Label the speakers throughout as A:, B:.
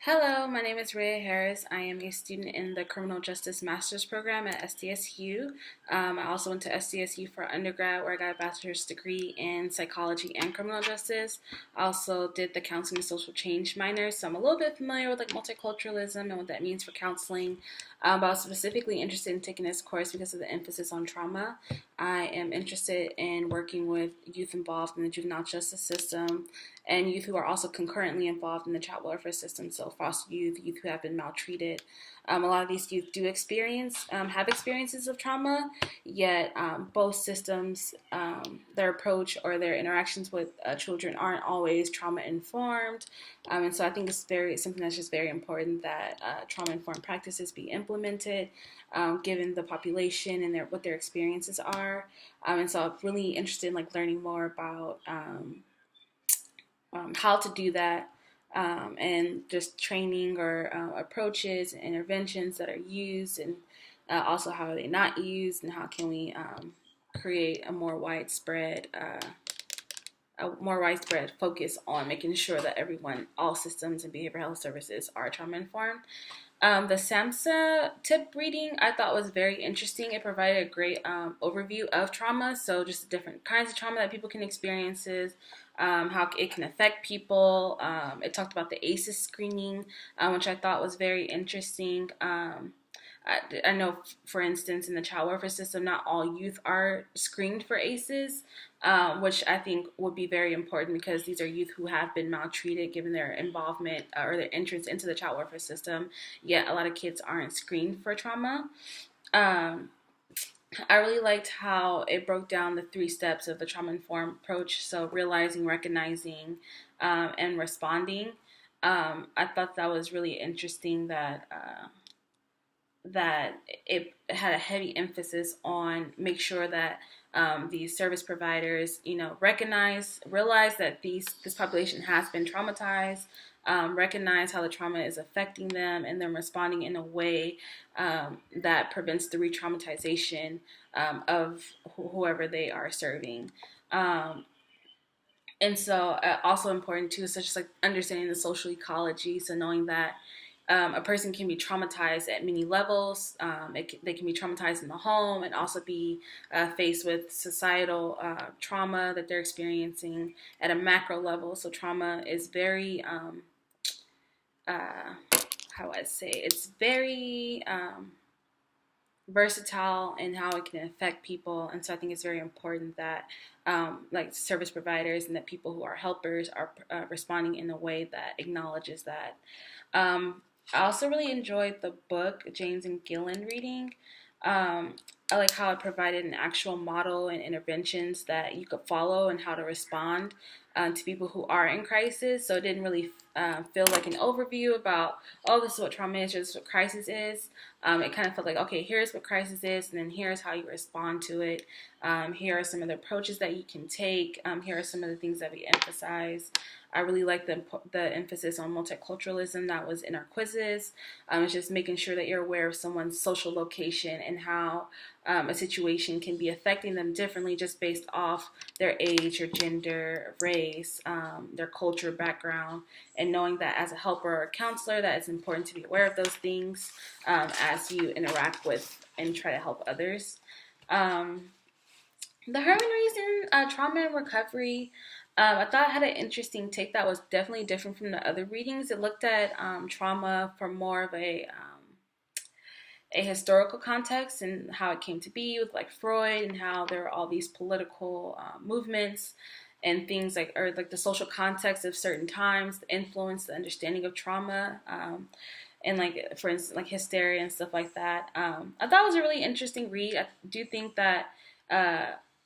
A: Hello, my name is Rhea Harris. I am a student in the Criminal Justice Master's Program at SDSU. I also went to SDSU for undergrad, where I got a bachelor's degree in psychology and criminal justice. I also did the counseling and social change minor, so I'm a little bit familiar with multiculturalism and what that means for counseling. But I was specifically interested in taking this course because of the emphasis on trauma. I am interested in working with youth involved in the juvenile justice system and youth who are also concurrently involved in the child welfare system, so foster youth, youth who have been maltreated. A lot of these youth do have experiences of trauma, yet both systems, their approach or their interactions with children aren't always trauma informed. And so I think it's something that's just very important that trauma informed practices be implemented, given the population and what their experiences are. And so I'm really interested in learning more about how to do that, and just training or approaches and interventions that are used, and also how are they not used, and how can we create a more widespread focus on making sure that all systems and behavioral health services are trauma informed. The SAMHSA tip reading I thought was very interesting. It provided a great overview of trauma, so just the different kinds of trauma that people can experience, how it can affect people. It talked about the ACEs screening, which I thought was very interesting. I know, for instance, in the child welfare system, not all youth are screened for ACEs, which I think would be very important because these are youth who have been maltreated given their involvement or their entrance into the child welfare system, yet a lot of kids aren't screened for trauma. Um, I really liked how it broke down the 3 steps of the trauma-informed approach, so realizing, recognizing, and responding. I thought that was really interesting that it had a heavy emphasis on make sure that these service providers, realize that this population has been traumatized, recognize how the trauma is affecting them, and then responding in a way that prevents the re-traumatization of whoever they are serving. And so also important too is such as understanding the social ecology, so knowing that a person can be traumatized at many levels. They can be traumatized in the home and also be faced with societal trauma that they're experiencing at a macro level. So trauma is very, how I say, it's very versatile in how it can affect people. And so I think it's very important that service providers and that people who are helpers are responding in a way that acknowledges that. I also really enjoyed the book James and Gillen reading. I like how it provided an actual model and interventions that you could follow and how to respond to people who are in crisis. So it didn't really feel like an overview about, oh, this is what trauma is, or this is what crisis is. It kind of felt like, okay, here's what crisis is, and then here's how you respond to it. Here are some of the approaches that you can take. Here are some of the things that we emphasize. I really like the emphasis on multiculturalism that was in our quizzes. It's just making sure that you're aware of someone's social location and how a situation can be affecting them differently just based off their age or gender, race, their culture, background, and knowing that as a helper or a counselor that it's important to be aware of those things as you interact with and try to help others. The Herman Reason, Trauma and Recovery, I thought it had an interesting take that was definitely different from the other readings. It looked at trauma from more of a historical context and how it came to be with Freud, and how there were all these political movements and things or the social context of certain times, the influence, the understanding of trauma, and for instance hysteria and stuff like that. I thought it was a really interesting read. I do think that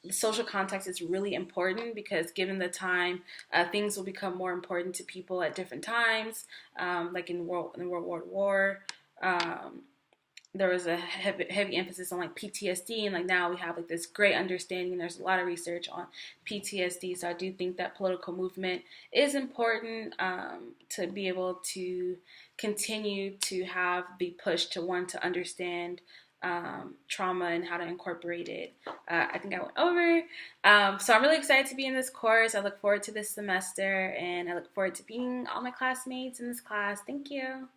A: the social context is really important because given the time, things will become more important to people at different times. Like in World War, there was a heavy emphasis on PTSD, and now we have this great understanding. There's a lot of research on PTSD, so I do think that political movement is important to be able to continue to be pushed to want to understand trauma and how to incorporate it. I think I went over. So I'm really excited to be in this course. I look forward to this semester, and I look forward to meeting all my classmates in this class. Thank you.